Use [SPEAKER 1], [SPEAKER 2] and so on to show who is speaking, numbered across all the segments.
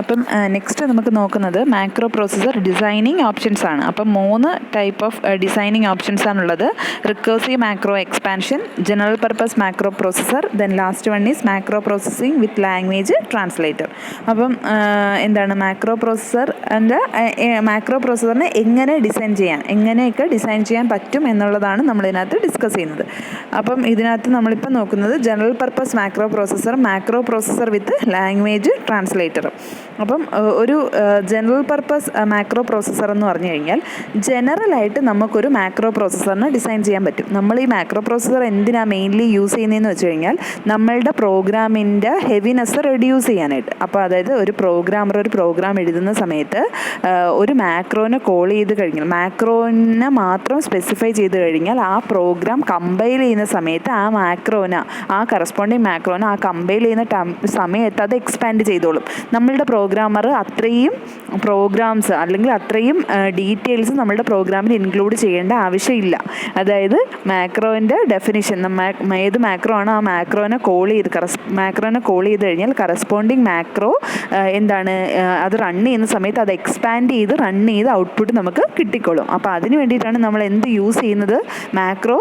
[SPEAKER 1] അപ്പം നെക്സ്റ്റ് നമുക്ക് നോക്കുന്നത് മാക്രോ പ്രോസസ്സർ ഡിസൈനിങ് ഓപ്ഷൻസ് ആണ്. അപ്പം 3 ടൈപ്പ് ഓഫ് ഡിസൈനിങ് ഓപ്ഷൻസ് ആണുള്ളത്. Recursive macro expansion, general purpose macro processor, then last one is macro processing with language translator. അപ്പം എന്താണ് macro പ്രോസസ്സറിനെ എങ്ങനെ എങ്ങനെയൊക്കെ ഡിസൈൻ ചെയ്യാൻ പറ്റും എന്നുള്ളതാണ് നമ്മളിതിനകത്ത് ഡിസ്കസ് ചെയ്യുന്നത്. അപ്പം ഇതിനകത്ത് നമ്മളിപ്പോൾ നോക്കുന്നത് general purpose macro processor with language translator. അപ്പം ഒരു ജനറൽ പർപ്പസ് മാക്രോ പ്രോസസ്സർ എന്ന് പറഞ്ഞു കഴിഞ്ഞാൽ ജനറലായിട്ട് നമുക്കൊരു മാക്രോ പ്രോസസ്സറിന് ഡിസൈൻ ചെയ്യാൻ പറ്റും. നമ്മൾ ഈ മാക്രോ പ്രോസസ്സർ എന്തിനാണ് മെയിൻലി യൂസ് ചെയ്യുന്നതെന്ന് വെച്ച് കഴിഞ്ഞാൽ നമ്മളുടെ പ്രോഗ്രാമിൻ്റെ ഹെവിനെസ് റെഡ്യൂസ് ചെയ്യാനായിട്ട്. അപ്പോൾ അതായത് ഒരു പ്രോഗ്രാം എഴുതുന്ന സമയത്ത് ഒരു മാക്രോനെ കോൾ ചെയ്ത് കഴിഞ്ഞാൽ മാക്രോനെ മാത്രം സ്പെസിഫൈ ചെയ്ത് കഴിഞ്ഞാൽ ആ പ്രോഗ്രാം കമ്പൈൽ ചെയ്യുന്ന സമയത്ത് ആ കറസ്പോണ്ടിങ് മാക്രോനെ ആ കമ്പൈൽ ചെയ്യുന്ന സമയത്ത് അത് എക്സ്പാൻഡ് ചെയ്തോളും. നമ്മളുടെ പ്രോഗ്രാമർ അത്രയും പ്രോഗ്രാംസ് അല്ലെങ്കിൽ അത്രയും ഡീറ്റെയിൽസ് നമ്മളുടെ പ്രോഗ്രാമിൽ ഇൻക്ലൂഡ് ചെയ്യേണ്ട ആവശ്യമില്ല. അതായത് മാക്രോൻ്റെ ഡെഫിനിഷൻ ഏത് മാക്രോ ആണോ ആ മാക്രോനെ കോൾ ചെയ്ത് കഴിഞ്ഞാൽ കറസ്പോണ്ടിങ് മാക്രോ അത് റൺ ചെയ്യുന്ന സമയത്ത് അത് എക്സ്പാൻഡ് ചെയ്ത് റൺ ചെയ്ത് ഔട്ട്പുട്ട് നമുക്ക് കിട്ടിക്കോളും. അപ്പോൾ അതിന് വേണ്ടിയിട്ടാണ് നമ്മൾ എന്ത് യൂസ് ചെയ്യുന്നത്, മാക്രോ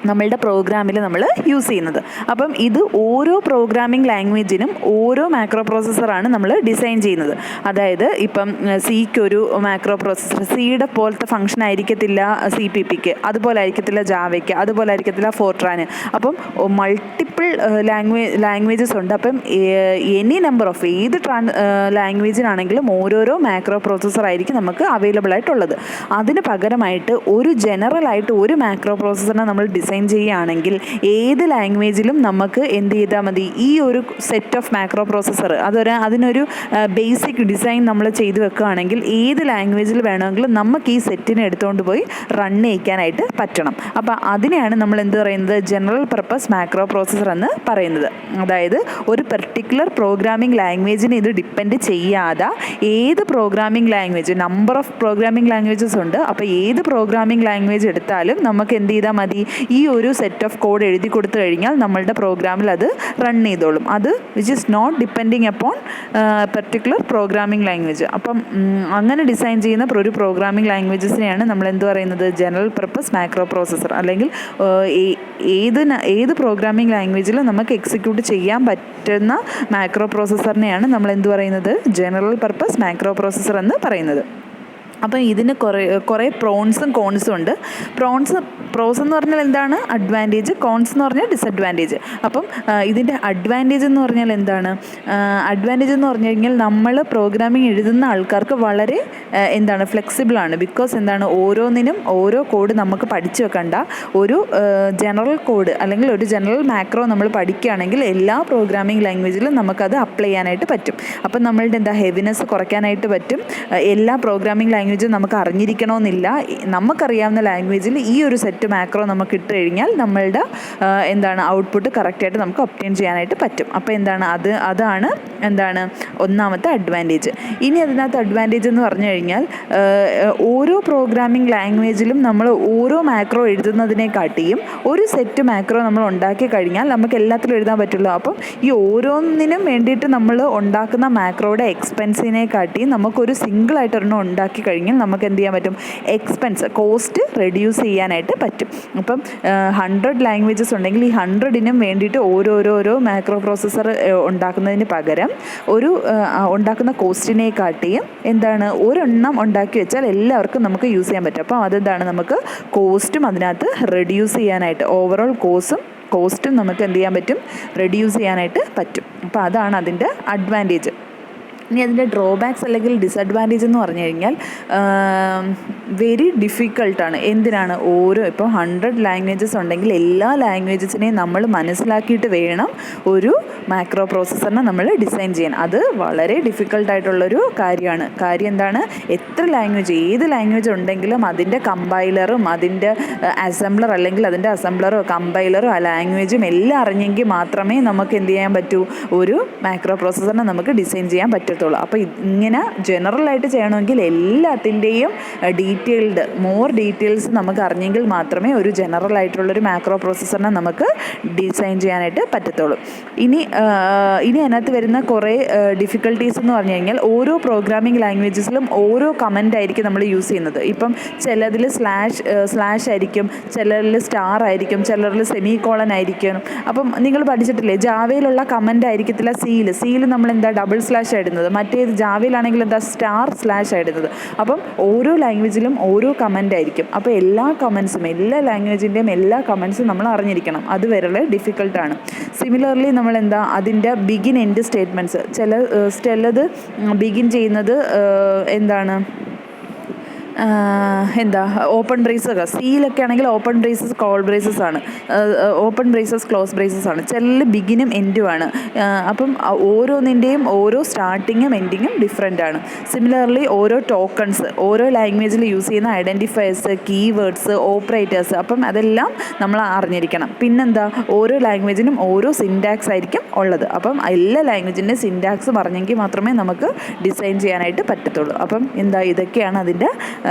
[SPEAKER 1] നമ്മളുടെ പ്രോഗ്രാമിൽ നമ്മൾ യൂസ് ചെയ്യുന്നത്. അപ്പം ഇത് ഓരോ പ്രോഗ്രാമിംഗ് ലാംഗ്വേജിനും ഓരോ മാക്രോ പ്രോസസ്സറാണ് നമ്മൾ ഡിസൈൻ ചെയ്യുന്നത്. അതായത് ഇപ്പം സിക്കൊരു മാക്രോ പ്രോസസ്സർ സിയുടെ പോലത്തെ ഫംഗ്ഷൻ ആയിരിക്കത്തില്ല CPPക്ക്, അതുപോലെ ആയിരിക്കത്തില്ല ജാവയ്ക്ക്, അതുപോലെ ആയിരിക്കത്തില്ല ഫോർട്രാന്. അപ്പം മൾട്ടിപ്പിൾ ലാംഗ്വേജസ് ഉണ്ട്. അപ്പം എനി നമ്പർ ഓഫ് ഏത് ലാംഗ്വേജിനാണെങ്കിലും ഓരോരോ മാക്രോ പ്രോസസ്സർ ആയിരിക്കും നമുക്ക് അവൈലബിൾ ആയിട്ടുള്ളത്. അതിന് പകരമായിട്ട് ഒരു ജനറലായിട്ട് ഒരു മാക്രോ പ്രോസസ്സറിനെ നമ്മൾ ഡിസൈൻ ചെയ്യുകയാണെങ്കിൽ ഏത് ലാംഗ്വേജിലും നമുക്ക് എന്ത് ചെയ്താൽ മതി, ഈ ഒരു സെറ്റ് ഓഫ് മാക്രോ പ്രോസസ്സർ അതിനൊരു ബേസിക് ഡിസൈൻ നമ്മൾ ചെയ്ത് വെക്കുകയാണെങ്കിൽ ഏത് ലാംഗ്വേജിൽ വേണമെങ്കിലും നമുക്ക് ഈ സെറ്റിനെ എടുത്തുകൊണ്ട് പോയി റൺ ചെയ്യിക്കാനായിട്ട് പറ്റണം. അപ്പോൾ അതിനെയാണ് നമ്മൾ എന്ത് പറയുന്നത്, ജനറൽ പർപ്പസ് മാക്രോ പ്രോസസ്സർ എന്ന് പറയുന്നത്. അതായത് ഒരു പെർട്ടിക്കുലർ പ്രോഗ്രാമിംഗ് ലാംഗ്വേജിനെ ഇത് ഡിപ്പെൻഡ് ചെയ്യാതെ ഏത് programming language, number of programming languages ഉണ്ട്. അപ്പോൾ ഏത് പ്രോഗ്രാമിംഗ് ലാംഗ്വേജ് എടുത്താലും നമുക്ക് എന്ത് ചെയ്താൽ മതി, ഈ ഒരു സെറ്റ് ഓഫ് കോഡ് എഴുതി കൊടുത്തു കഴിഞ്ഞാൽ നമ്മളുടെ പ്രോഗ്രാമിൽ അത് റൺ ചെയ്തോളും. അത് which is not depending upon particular programming language. അപ്പം അങ്ങനെ ഡിസൈൻ ചെയ്യുന്ന ഒരു പ്രോഗ്രാമിംഗ് ലാംഗ്വേജസിനെയാണ് നമ്മൾ എന്ത് പറയുന്നത്, ജനറൽ പർപ്പസ് മാക്രോ പ്രോസസ്സർ. അല്ലെങ്കിൽ ഏത് പ്രോഗ്രാമിംഗ് ലാംഗ്വേജിലും നമുക്ക് എക്സിക്യൂട്ട് ചെയ്യാൻ പറ്റുന്ന മാക്രോ പ്രോസസ്സറിനെയാണ് നമ്മൾ എന്ത് പറയുന്നത്, ജനറൽ പർപ്പസ് മാക്രോ പ്രോസസ്സർ എന്ന് പറയുന്നത്. അപ്പം ഇതിന് കുറേ പ്രോൺസും കോൺസും ഉണ്ട്. പ്രോസ് എന്ന് പറഞ്ഞാൽ എന്താണ്, അഡ്വാൻറ്റേജ്. കോൺസ് എന്ന് പറഞ്ഞാൽ ഡിസഡ്വാൻറ്റേജ്. അപ്പം ഇതിൻ്റെ അഡ്വാൻറ്റേജ് എന്ന് പറഞ്ഞാൽ എന്താണ്, അഡ്വാൻറ്റേജ് എന്ന് പറഞ്ഞു കഴിഞ്ഞാൽ നമ്മൾ പ്രോഗ്രാമിംഗ് എഴുതുന്ന ആൾക്കാർക്ക് വളരെ ഫ്ലെക്സിബിളാണ്. ബിക്കോസ് ഓരോന്നിനും ഓരോ കോഡ് നമുക്ക് പഠിച്ചു വെക്കണ്ട. ഒരു ജനറൽ കോഡ് അല്ലെങ്കിൽ ഒരു ജനറൽ മാക്രോ നമ്മൾ പഠിക്കുകയാണെങ്കിൽ എല്ലാ പ്രോഗ്രാമിംഗ് ലാംഗ്വേജിലും നമുക്കത് അപ്ലൈ ചെയ്യാനായിട്ട് പറ്റും. അപ്പം നമ്മളുടെ ഹെവിനെസ് കുറയ്ക്കാനായിട്ട് പറ്റും. എല്ലാ പ്രോഗ്രാമിംഗ് ലാംഗ്വേജും നമുക്ക് അറിഞ്ഞിരിക്കണമെന്നില്ല. നമുക്കറിയാവുന്ന ലാംഗ്വേജിൽ ഈ ഒരു സെറ്റ് മാക്രോ നമുക്ക് ഇട്ട് കഴിഞ്ഞാൽ നമ്മളുടെ ഔട്ട്പുട്ട് കറക്റ്റായിട്ട് നമുക്ക് ഒബ്റ്റെയിൻ ചെയ്യാനായിട്ട് പറ്റും. അപ്പോൾ അതാണ് ഒന്നാമത്തെ അഡ്വാൻറ്റേജ്. ഇനി അതിനകത്ത് അഡ്വാൻറ്റേജ് എന്ന് പറഞ്ഞു കഴിഞ്ഞാൽ ഓരോ പ്രോഗ്രാമിംഗ് ലാംഗ്വേജിലും നമ്മൾ ഓരോ മാക്രോ എഴുതുന്നതിനെക്കാട്ടിയും ഒരു സെറ്റ് മാക്രോ നമ്മൾ ഉണ്ടാക്കി കഴിഞ്ഞാൽ നമുക്ക് എല്ലാത്തിലും എഴുതാൻ പറ്റുള്ളൂ. അപ്പം ഈ ഓരോന്നിനും വേണ്ടിയിട്ട് നമ്മൾ ഉണ്ടാക്കുന്ന മാക്രോയുടെ എക്സ്പെൻസിനെക്കാട്ടിയും നമുക്കൊരു സിംഗിളായിട്ട് ഒരെണ്ണം ഉണ്ടാക്കി കഴിഞ്ഞാൽ നമുക്ക് എന്ത് ചെയ്യാൻ പറ്റും, കോസ്റ്റ് റെഡ്യൂസ് ചെയ്യാനായിട്ട് പറ്റും. അപ്പം 100 ലാംഗ്വേജസ് ഉണ്ടെങ്കിൽ ഈ 100നും വേണ്ടിയിട്ട് ഓരോരോ മാക്രോ പ്രോസസ്സർ ഉണ്ടാക്കുന്നതിന് പകരം ഉണ്ടാക്കുന്ന കോസ്റ്റിനെക്കാട്ടിയും ഒരെണ്ണം ഉണ്ടാക്കി വെച്ചാൽ എല്ലാവർക്കും നമുക്ക് യൂസ് ചെയ്യാൻ പറ്റും. അപ്പം നമുക്ക് കോസ്റ്റും അതിനകത്ത് റെഡ്യൂസ് ചെയ്യാനായിട്ട്, ഓവറോൾ കോസ്റ്റും നമുക്ക് എന്ത് ചെയ്യാൻ പറ്റും, റെഡ്യൂസ് ചെയ്യാനായിട്ട് പറ്റും. അപ്പോൾ അതാണ് അതിൻ്റെ അഡ്വാൻറ്റേജ്. ഇനി അതിൻ്റെ ഡ്രോബാക്സ് അല്ലെങ്കിൽ ഡിസഡ്വാൻറ്റേജ് എന്ന് പറഞ്ഞു കഴിഞ്ഞാൽ വെരി ഡിഫിക്കൾട്ടാണ്. എന്തിനാണ്, ഇപ്പോൾ 100 ലാംഗ്വേജസ് ഉണ്ടെങ്കിൽ എല്ലാ ലാംഗ്വേജസിനെയും നമ്മൾ മനസ്സിലാക്കിയിട്ട് വേണം ഒരു മാക്രോ പ്രോസസ്സറിനെ നമ്മൾ ഡിസൈൻ ചെയ്യാൻ. അത് വളരെ ഡിഫിക്കൾട്ടായിട്ടുള്ളൊരു കാര്യമാണ്. ഏത് ലാംഗ്വേജ് ഉണ്ടെങ്കിലും അതിൻ്റെ കമ്പൈലറും അതിൻ്റെ അസംബ്ലർ അല്ലെങ്കിൽ അതിൻ്റെ അസംബ്ലറോ കമ്പൈലറോ ആ ലാംഗ്വേജും എല്ലാം അറിഞ്ഞെങ്കിൽ മാത്രമേ നമുക്ക് എന്ത് ചെയ്യാൻ പറ്റൂ, ഒരു മാക്രോ പ്രോസസ്സറിനെ നമുക്ക് ഡിസൈൻ ചെയ്യാൻ പറ്റൂ. പറ്റത്തുള്ളൂ. അപ്പോൾ ഇങ്ങനെ ജനറലായിട്ട് ചെയ്യണമെങ്കിൽ എല്ലാത്തിൻ്റെയും മോർ ഡീറ്റെയിൽസ് നമുക്ക് അറിഞ്ഞെങ്കിൽ മാത്രമേ ഒരു ജനറൽ ആയിട്ടുള്ളൊരു മാക്രോ പ്രോസസ്സറിനെ നമുക്ക് ഡിസൈൻ ചെയ്യാനായിട്ട് പറ്റത്തുള്ളൂ. ഇനി അതിനകത്ത് വരുന്ന കുറേ ഡിഫിക്കൽട്ടീസ് എന്ന് പറഞ്ഞു കഴിഞ്ഞാൽ ഓരോ പ്രോഗ്രാമിംഗ് ലാംഗ്വേജസിലും ഓരോ കമൻ്റ് ആയിരിക്കും നമ്മൾ യൂസ് ചെയ്യുന്നത്. ഇപ്പം ചിലതിൽ സ്ലാഷ് ആയിരിക്കും, ചിലരിൽ സ്റ്റാർ ആയിരിക്കും, ചിലരിൽ സെമി കോളൻ ആയിരിക്കും. അപ്പം നിങ്ങൾ പഠിച്ചിട്ടില്ലേ, ജാവയിലുള്ള കമൻ്റ് ആയിരിക്കത്തില്ല സിയിൽ നമ്മൾ എന്താ ഡബിൾ സ്ലാഷ് ഇടുന്നത്, മറ്റേത് ജാവയിലാണെങ്കിൽ എന്താ സ്റ്റാർ സ്ലാഷ് ഇടുന്നത്. അപ്പം ഓരോ ലാംഗ്വേജിലും ഓരോ കമൻ്റ് ആയിരിക്കും. അപ്പോൾ എല്ലാ ലാംഗ്വേജിൻ്റെയും എല്ലാ കമൻസും നമ്മൾ അറിഞ്ഞിരിക്കണം. അത് വളരെ ഡിഫിക്കൽട്ടാണ്. സിമിലർലി നമ്മൾ എന്താ അതിൻ്റെ ബിഗിൻ എൻഡ് സ്റ്റേറ്റ്മെൻറ്റ്സ് ചിലത് ബിഗിൻ ചെയ്യുന്നത് എന്താണ് ഓപ്പൺ ബ്രേസൊക്കെ, സിയിലൊക്കെ ആണെങ്കിൽ ഓപ്പൺ ബ്രേസസ് കോൾ ബ്രേസസ് ആണ്, ഓപ്പൺ ബ്രേസസ് ക്ലോസ് ബ്രേസസ് ആണ്. ചില ബിഗിനും എൻഡും ആണ്. അപ്പം ഓരോന്നിൻ്റെയും ഓരോ സ്റ്റാർട്ടിങ്ങും എൻഡിങ്ങും ഡിഫറെൻ്റ് ആണ്. സിമിലർലി ഓരോ ടോക്കൺസ്, ഓരോ ലാംഗ്വേജിൽ യൂസ് ചെയ്യുന്ന ഐഡൻറ്റിഫയേഴ്സ്, കീവേഡ്സ്, ഓപ്പറേറ്റേഴ്സ്, അപ്പം അതെല്ലാം നമ്മൾ അറിഞ്ഞിരിക്കണം. പിന്നെന്താ, ഓരോ ലാംഗ്വേജിനും ഓരോ സിൻറ്റാക്സ് ആയിരിക്കും ഉള്ളത്. അപ്പം എല്ലാ ലാംഗ്വേജിൻ്റെ സിൻറ്റാക്സ് പറഞ്ഞെങ്കിൽ മാത്രമേ നമുക്ക് ഡിസൈൻ ചെയ്യാനായിട്ട് പറ്റത്തുള്ളൂ. അപ്പം ഇതൊക്കെയാണ് അതിൻ്റെ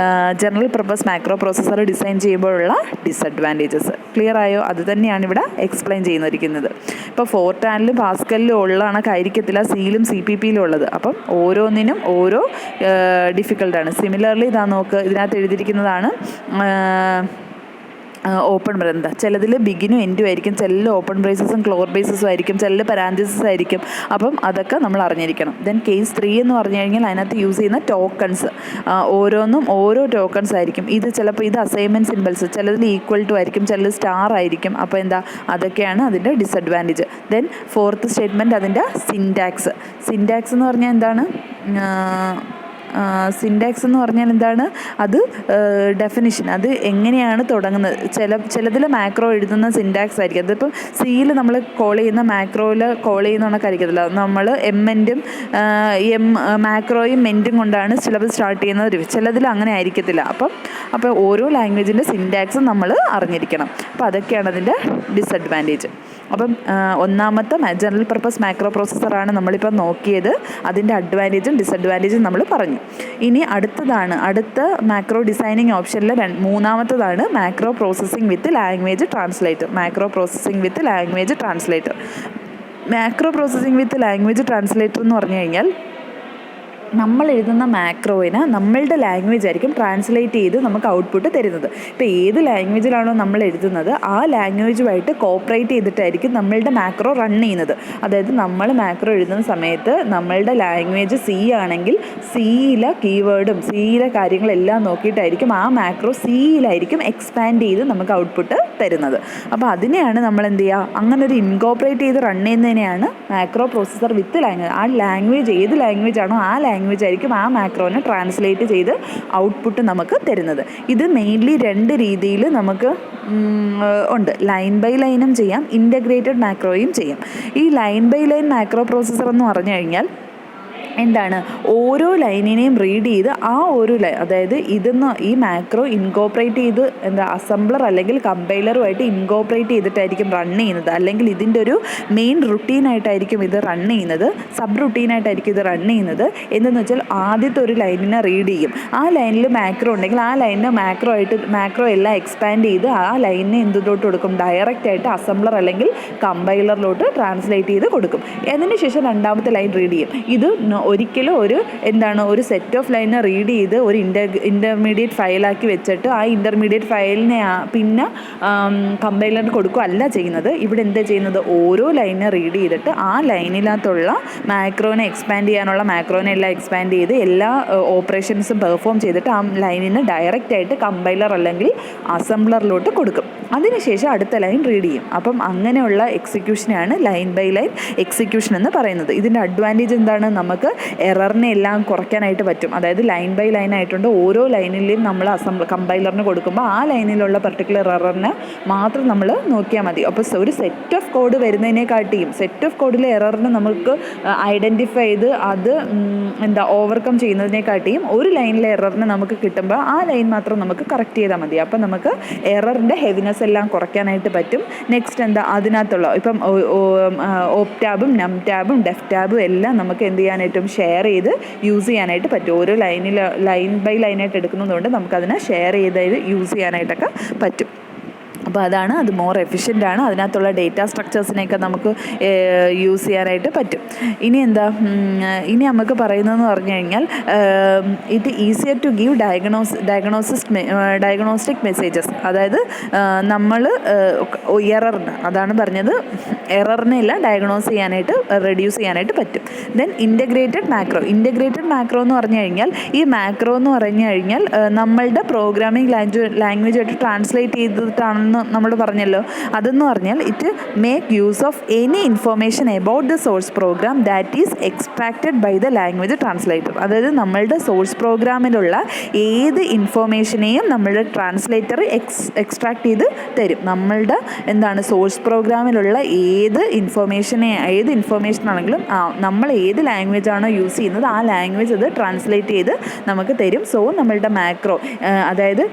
[SPEAKER 1] general purpose macro processor design ചെയ്യുമ്പോഴുള്ള ഡിസഡ്വാൻറ്റേജസ്. ക്ലിയർ ആയോ? അത് തന്നെയാണ് ഇവിടെ എക്സ്പ്ലെയിൻ ചെയ്യുന്നിരിക്കുന്നത്. ഇപ്പോൾ ഫോർട്രാനിലും പാസ്കലിലും ഉള്ള കണക്കായിരിക്കത്തില്ല സിയിലും CPPയിലും ഉള്ളത്. അപ്പം ഓരോന്നിനും ഓരോ ഡിഫിക്കൽട്ടാണ്. സിമിലർലി നോക്ക്, ഇതിനകത്ത് എഴുതിയിരിക്കുന്നതാണ് ഓപ്പൺ ബ്രന്ത. ചിലതിൽ ബിഗിനും എൻഡും ആയിരിക്കും, ചിലതിൽ ഓപ്പൺ ബ്രേസസും ക്ലോർ ബ്രേസസും ആയിരിക്കും, ചിലതിൽ പരാൻതീസിസ് ആയിരിക്കും. അപ്പം അതൊക്കെ നമ്മൾ അറിഞ്ഞിരിക്കണം. ദെൻ കേസ് 3 എന്ന് പറഞ്ഞു കഴിഞ്ഞാൽ അതിനകത്ത് യൂസ് ചെയ്യുന്ന ടോക്കൺസ്, ഓരോന്നും ഓരോ ടോക്കൺസ് ആയിരിക്കും. ചിലപ്പോൾ അസൈൻമെൻറ്റ് സിമ്പിൾസ്, ചിലതിൽ ഈക്വൽ ടു ആയിരിക്കും, ചിലത് സ്റ്റാർ ആയിരിക്കും. അപ്പോൾ അതൊക്കെയാണ് അതിൻ്റെ ഡിസഡ്വാൻറ്റേജ്. ദെൻ 4th സ്റ്റേറ്റ്മെൻറ്റ് അതിൻ്റെ സിൻറ്റാക്സ് എന്ന് പറഞ്ഞാൽ എന്താണ്? സിൻറ്റാക്സ് എന്ന് പറഞ്ഞാൽ എന്താണ്? അത് ഡെഫിനിഷൻ, അത് എങ്ങനെയാണ് തുടങ്ങുന്നത്. ചിലതിൽ മാക്രോ എഴുതുന്ന സിൻറ്റാക്സ് ആയിരിക്കും. അതിപ്പം സിയിൽ നമ്മൾ കോൾ ചെയ്യുന്ന മാക്രോയിൽ കോൾ ചെയ്യുന്ന കണക്കായിരിക്കത്തില്ല. നമ്മൾ മാക്രോയും മെൻറ്റും കൊണ്ടാണ് ചിലപ്പോൾ സ്റ്റാർട്ട് ചെയ്യുന്നത്. ചിലതിൽ അങ്ങനെ ആയിരിക്കത്തില്ല. അപ്പോൾ ഓരോ ലാംഗ്വേജിൻ്റെ സിൻറ്റാക്സും നമ്മൾ അറിഞ്ഞിരിക്കണം. അപ്പോൾ അതൊക്കെയാണ് അതിൻ്റെ ഡിസഡ്വാൻറ്റേജ്. അപ്പം ഒന്നാമത്തെ ജനറൽ പർപ്പസ് മാക്രോ പ്രോസസ്സറാണ് നമ്മളിപ്പോൾ നോക്കിയത്. അതിൻ്റെ അഡ്വാൻറ്റേജും ഡിസഡ്വാൻറ്റേജും നമ്മൾ പറഞ്ഞു. ഇനി അടുത്ത മാക്രോ ഡിസൈനിങ് ഓപ്ഷനിൽ മൂന്നാമത്തതാണ് macro processing with language translator. Macro processing with language translator എന്ന് പറഞ്ഞു കഴിഞ്ഞാൽ നമ്മൾ എഴുതുന്ന മാക്രോയിന് നമ്മളുടെ ലാംഗ്വേജ് ആയിരിക്കും ട്രാൻസ്ലേറ്റ് ചെയ്ത് നമുക്ക് ഔട്ട്പുട്ട് തരുന്നത്. ഇപ്പോൾ ഏത് ലാംഗ്വേജിലാണോ നമ്മൾ എഴുതുന്നത് ആ ലാംഗ്വേജുമായിട്ട് കോപ്പറേറ്റ് ചെയ്തിട്ടായിരിക്കും നമ്മളുടെ മാക്രോ റൺ ചെയ്യുന്നത്. അതായത് നമ്മൾ മാക്രോ എഴുതുന്ന സമയത്ത് നമ്മളുടെ ലാംഗ്വേജ് C ആണെങ്കിൽ സിയിലെ കീവേഡും സിയിലെ കാര്യങ്ങളെല്ലാം നോക്കിയിട്ടായിരിക്കും ആ മാക്രോ സിയിലായിരിക്കും എക്സ്പാൻഡ് ചെയ്ത് നമുക്ക് ഔട്ട്പുട്ട് തരുന്നത്. അപ്പോൾ അതിനെയാണ് നമ്മൾ എന്ത് ചെയ്യുക, അങ്ങനെ ഒരു ഇൻകോപ്പറേറ്റ് ചെയ്ത് റൺ ചെയ്യുന്നതിനെയാണ് മാക്രോ പ്രോസസ്സർ വിത്ത് ലാംഗ്വേജ്. ആ ലാംഗ്വേജ് ഏത് ലാംഗ്വേജ് ആണോ ആ ലാംഗ്വേജ് ആയിരിക്കും ആ മാക്രോനെ ട്രാൻസ്ലേറ്റ് ചെയ്ത് ഔട്ട്പുട്ട് നമുക്ക് തരുന്നത്. ഇത് മെയിൻലി 2 രീതിയിൽ നമുക്ക് ഉണ്ട്. ലൈൻ ബൈ ലൈനും ചെയ്യാം, ഇൻ്റഗ്രേറ്റഡ് മാക്രോയും ചെയ്യാം. ഈ line by line macro processor എന്ന് പറഞ്ഞു കഴിഞ്ഞാൽ എന്താണ്, ഓരോ ലൈനിനെയും റീഡ് ചെയ്ത് ആ ഒരു അതായത് ഈ മാക്രോ ഇൻകോപ്പറേറ്റ് ചെയ്ത് അസംബ്ലർ അല്ലെങ്കിൽ കമ്പൈലറുമായിട്ട് ഇൻകോപ്പറേറ്റ് ചെയ്തിട്ടായിരിക്കും റൺ ചെയ്യുന്നത്. അല്ലെങ്കിൽ ഇതിൻ്റെ ഒരു മെയിൻ റുട്ടീനായിട്ടായിരിക്കും ഇത് റൺ ചെയ്യുന്നത്, സബ് റുട്ടീനായിട്ടായിരിക്കും ഇത് റൺ ചെയ്യുന്നത്. എന്തെന്ന് വെച്ചാൽ ആദ്യത്തെ ഒരു ലൈനിനെ റീഡ് ചെയ്യും. ആ ലൈനിൽ മാക്രോ ഉണ്ടെങ്കിൽ ആ ലൈനിനെ മാക്രോ എല്ലാം എക്സ്പാൻഡ് ചെയ്ത് ആ ലൈനിനെ എന്തിലോട്ട് കൊടുക്കും, ഡയറക്റ്റായിട്ട് അസംബ്ലർ അല്ലെങ്കിൽ കമ്പൈലറിലോട്ട് ട്രാൻസ്ലേറ്റ് ചെയ്ത് കൊടുക്കും. അതിനുശേഷം രണ്ടാമത്തെ ലൈൻ റീഡ് ചെയ്യും. ഇത് ഒരിക്കലും ഒരു സെറ്റ് ഓഫ് ലൈനെ റീഡ് ചെയ്ത് ഒരു ഇൻ്റർമീഡിയറ്റ് ഫയലാക്കി വെച്ചിട്ട് ആ ഇൻ്റർമീഡിയറ്റ് ഫയലിനെ പിന്നെ കമ്പൈലറിന് കൊടുക്കുകയല്ല ചെയ്യുന്നത്. ഇവിടെ എന്താ ചെയ്യുന്നത്, ഓരോ ലൈനെ റീഡ് ചെയ്തിട്ട് ആ ലൈനിനകത്തുള്ള മാക്രോനെ എക്സ്പാൻഡ് ചെയ്യാനുള്ള മാക്രോനെ എല്ലാം എക്സ്പാൻഡ് ചെയ്ത് എല്ലാ ഓപ്പറേഷൻസും പെർഫോം ചെയ്തിട്ട് ആ ലൈനിന് ഡയറക്റ്റായിട്ട് കമ്പൈലർ അല്ലെങ്കിൽ അസംബ്ലറിലോട്ട് കൊടുക്കും. അതിനുശേഷം അടുത്ത ലൈൻ റീഡ് ചെയ്യും. അപ്പം അങ്ങനെയുള്ള എക്സിക്യൂഷനെയാണ് ലൈൻ ബൈ ലൈൻ എക്സിക്യൂഷൻ എന്ന് പറയുന്നത്. ഇതിൻ്റെ അഡ്വാൻറ്റേജ് എന്താണ്, നമുക്ക് എററിനെ എല്ലാം കുറയ്ക്കാനായിട്ട് പറ്റും. അതായത് ലൈൻ ബൈ ലൈൻ ആയിട്ടുണ്ട്. ഓരോ ലൈനിലെയും നമ്മൾ കമ്പൈലറിന് കൊടുക്കുമ്പോൾ ആ ലൈനിലുള്ള പർട്ടിക്കുലർ എററിനെ മാത്രം നമ്മൾ നോക്കിയാൽ മതി. അപ്പോൾ ഒരു സെറ്റ് ഓഫ് കോഡ് വരുന്നതിനെക്കാട്ടിയും സെറ്റ് ഓഫ് കോഡിലെ എററിനെ നമുക്ക് ഐഡൻറ്റിഫൈ ചെയ്ത് അത് ഓവർകം ചെയ്യുന്നതിനെക്കാട്ടിയും ഒരു ലൈനിലെ എററിനെ നമുക്ക് കിട്ടുമ്പോൾ ആ ലൈൻ മാത്രം നമുക്ക് കറക്റ്റ് ചെയ്താൽ മതി. അപ്പം നമുക്ക് എററിൻ്റെ ഹെവിനെസ് ഗ്യാപ്സ് എല്ലാം കുറയ്ക്കാനായിട്ട് പറ്റും. നെക്സ്റ്റ് എന്താ, അതിനകത്തുള്ള ഇപ്പം ഓപ് ടാബും നം ടാബും ഡെഫ് ടാബും എല്ലാം നമുക്ക് എന്ത് ചെയ്യാനായിട്ടും ഷെയർ ചെയ്ത് യൂസ് ചെയ്യാനായിട്ട് പറ്റും. ഓരോ ലൈൻ ബൈ ലൈനായിട്ട് എടുക്കുന്നതുകൊണ്ട് നമുക്കതിനെ ഷെയർ ചെയ്ത് യൂസ് ചെയ്യാനായിട്ടൊക്കെ പറ്റും. അപ്പോൾ അതാണ്, അത് മോർ എഫിഷ്യൻ്റ് ആണ്. അതിനകത്തുള്ള ഡേറ്റ സ്ട്രക്ചേഴ്സിനെയൊക്കെ നമുക്ക് യൂസ് ചെയ്യാനായിട്ട് പറ്റും. ഇനി എന്താ, ഇനി നമുക്ക് പറയുന്നതെന്ന് പറഞ്ഞു കഴിഞ്ഞാൽ ഇത് easier to give diagnostic messages. അതായത് നമ്മൾ എററിന്, അതാണ് പറഞ്ഞത്, എററിനെല്ലാം ഡയഗ്നോസ് ചെയ്യാനായിട്ട് റെഡ്യൂസ് ചെയ്യാനായിട്ട് പറ്റും. ദെൻ ഇൻ്റഗ്രേറ്റഡ് മാക്രോ എന്ന് പറഞ്ഞു കഴിഞ്ഞാൽ, ഈ മാക്രോ എന്ന് പറഞ്ഞു കഴിഞ്ഞാൽ നമ്മളുടെ പ്രോഗ്രാമിംഗ് ലാംഗ്വേജായിട്ട് ട്രാൻസ്ലേറ്റ് ചെയ്തിട്ടാണെന്ന് നമ്മൾ പറഞ്ഞല്ലോ. അതെന്ന് പറഞ്ഞാൽ it make use of any information about the source program that is extracted by the language translator. അതായത് നമ്മളുടെ സോഴ്സ് പ്രോഗ്രാമിലുള്ള ഏത് ഇൻഫോർമേഷനെയും നമ്മളുടെ ട്രാൻസ്ലേറ്റർ എക്സ്ട്രാക്ട് ചെയ്ത് തരും. നമ്മളുടെ എന്താണ്, സോഴ്സ് പ്രോഗ്രാമിലുള്ള ഏത് ഇൻഫോർമേഷൻ ആണെങ്കിലും നമ്മൾ ഏത് ലാംഗ്വേജ് ആണോ യൂസ് ചെയ്യുന്നത് ആ ലാംഗ്വേജ് അത് ട്രാൻസ്ലേറ്റ് ചെയ്ത് നമുക്ക് തരും. സോ നമ്മളുടെ മാക്രോ, അതായത്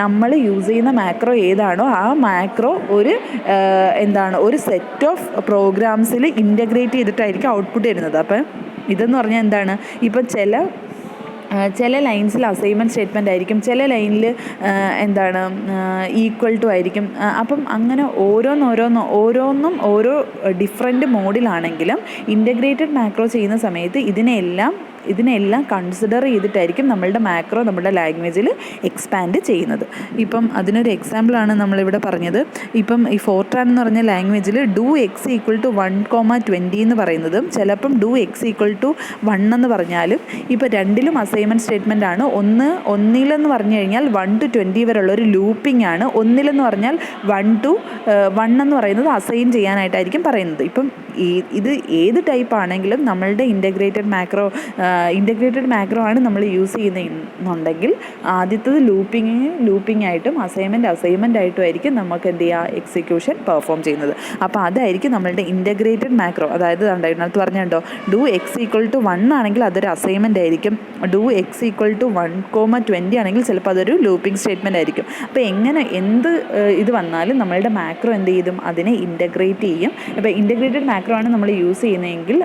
[SPEAKER 1] നമ്മൾ യൂസ് ചെയ്യുന്ന മാക്രോ ഏതാണോ ആ മാക്രോ ഒരു സെറ്റ് ഓഫ് പ്രോഗ്രാംസിൽ ഇൻ്റഗ്രേറ്റ് ചെയ്തിട്ടായിരിക്കും ഔട്ട്പുട്ട് വരുന്നത്. അപ്പം ഇതെന്ന് പറഞ്ഞാൽ എന്താണ്, ഇപ്പം ചില ലൈൻസിൽ അസൈൻമെൻറ്റ് സ്റ്റേറ്റ്മെൻ്റ് ആയിരിക്കും, ചില ലൈനിൽ എന്താണ് ഈക്വൽ ടു ആയിരിക്കും. അപ്പം അങ്ങനെ ഓരോന്നും ഓരോ ഡിഫറെൻറ്റ് മോഡിലാണെങ്കിലും ഇൻ്റഗ്രേറ്റഡ് മാക്രോ ചെയ്യുന്ന സമയത്ത് ഇതിനെല്ലാം കൺസിഡർ ചെയ്തിട്ടായിരിക്കും നമ്മളുടെ മാക്രോ നമ്മുടെ ലാംഗ്വേജിൽ എക്സ്പാൻഡ് ചെയ്യുന്നത്. ഇപ്പം അതിനൊരു എക്സാമ്പിളാണ് നമ്മളിവിടെ പറഞ്ഞത്. ഇപ്പം ഈ ഫോർട്രാൻ എന്ന് പറഞ്ഞ ലാംഗ്വേജിൽ ഡു എക്സ് ഈക്വൽ ടു 1,20 എന്ന് പറയുന്നതും ചിലപ്പം ഡു എക്സ് ഈക്വൽ ടു 1 എന്ന് പറഞ്ഞാലും ഇപ്പം രണ്ടിലും അസൈൻമെൻറ്റ് സ്റ്റേറ്റ്മെൻ്റ് ആണ്. ഒന്നിലെന്ന് പറഞ്ഞു കഴിഞ്ഞാൽ 1 to 20 വരെയുള്ള ഒരു ലൂപ്പിംഗ് ആണ്. ഒന്നിലെന്ന് പറഞ്ഞാൽ 1 to 1 എന്ന് പറയുന്നത് അസൈൻ ചെയ്യാനായിട്ടായിരിക്കും പറയുന്നത്. ഇപ്പം ഇത് ഏത് ടൈപ്പ് ആണെങ്കിലും നമ്മളുടെ ഇൻ്റഗ്രേറ്റഡ് മാക്രോ ആണ് നമ്മൾ യൂസ് ചെയ്യുന്നുണ്ടെങ്കിൽ ആദ്യത്തത് ലൂപ്പിംഗ് ആയിട്ടും അസൈൻമെൻ്റ് ആയിട്ടും ആയിരിക്കും നമുക്ക് എന്ത് ചെയ്യുക, എക്സിക്യൂഷൻ പെർഫോം ചെയ്യുന്നത്. അപ്പോൾ അതായിരിക്കും നമ്മളുടെ ഇൻ്റഗ്രേറ്റഡ് മാക്രോ. അതായത് ഇതിനകത്ത് പറഞ്ഞുണ്ടോ, ഡു എക്സ് ഈക്വൽ ടു 1 ആണെങ്കിൽ അതൊരു അസൈൻമെൻ്റ് ആയിരിക്കും. ഡു എക്സ് ഈക്വൽ ടു 1,20 ആണെങ്കിൽ ചിലപ്പോൾ അതൊരു ലൂപ്പിംഗ് സ്റ്റേറ്റ്മെൻ്റ് ആയിരിക്കും. അപ്പോൾ എന്ത് ഇത് വന്നാലും നമ്മളുടെ മാക്രോ എന്ത് ചെയ്യും, അതിനെ ഇൻ്റഗ്രേറ്റ് ചെയ്യും. അപ്പോൾ ഇൻ്റഗ്രേറ്റഡ് മാക്രോ ആണ് നമ്മൾ യൂസ് ചെയ്യുന്നതെങ്കിൽ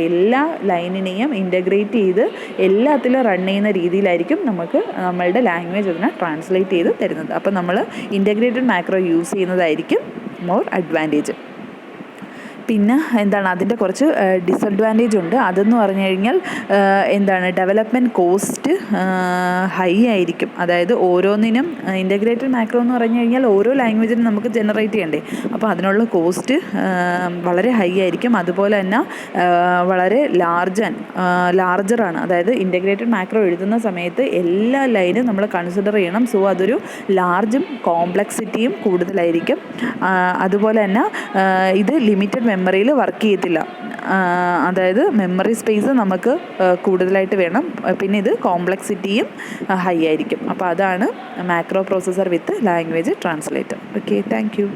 [SPEAKER 1] എല്ലാ ലൈനിനെയും ഇൻ്റഗ്രേറ്റ് ചെയ്ത് എല്ലാത്തിലും റൺ ചെയ്യുന്ന രീതിയിലായിരിക്കും നമ്മളുടെ ലാംഗ്വേജ് അതിനെ ട്രാൻസ്ലേറ്റ് ചെയ്ത് തരുന്നത്. അപ്പോൾ നമ്മൾ ഇൻ്റഗ്രേറ്റഡ് മാക്രോ യൂസ് ചെയ്യുന്നതായിരിക്കും മോർ അഡ്വാൻറ്റേജ്. പിന്നെ എന്താണ്, അതിൻ്റെ കുറച്ച് ഡിസഡ്വാൻറ്റേജ് ഉണ്ട്. അതെന്ന് പറഞ്ഞു കഴിഞ്ഞാൽ ഡെവലപ്മെൻറ്റ് കോസ്റ്റ് ഹൈ ആയിരിക്കും. അതായത് ഓരോന്നിനും ഇൻ്റഗ്രേറ്റഡ് മാക്രോ എന്ന് പറഞ്ഞു കഴിഞ്ഞാൽ ഓരോ ലാംഗ്വേജിനും നമുക്ക് ജനറേറ്റ് ചെയ്യണ്ടേ. അപ്പോൾ അതിനുള്ള കോസ്റ്റ് വളരെ ഹൈ ആയിരിക്കും. അതുപോലെ തന്നെ വളരെ ലാർജറാണ്. അതായത് ഇൻ്റഗ്രേറ്റഡ് മാക്രോ എഴുതുന്ന സമയത്ത് എല്ലാ ലൈനും നമ്മൾ കൺസിഡർ ചെയ്യണം. സോ അതൊരു ലാർജും കോംപ്ലക്സിറ്റിയും കൂടുതലായിരിക്കും. അതുപോലെ തന്നെ ഇത് ലിമിറ്റഡ് മെമ്മറിയിൽ വർക്ക് ചെയ്യത്തില്ല. അതായത് മെമ്മറി സ്പേസ് നമുക്ക് കൂടുതലായിട്ട് വേണം. പിന്നെ ഇത് കോംപ്ലക്സിറ്റിയും ഹൈ ആയിരിക്കും. അപ്പോൾ അതാണ് macro processor with language translator. Okay, thank you.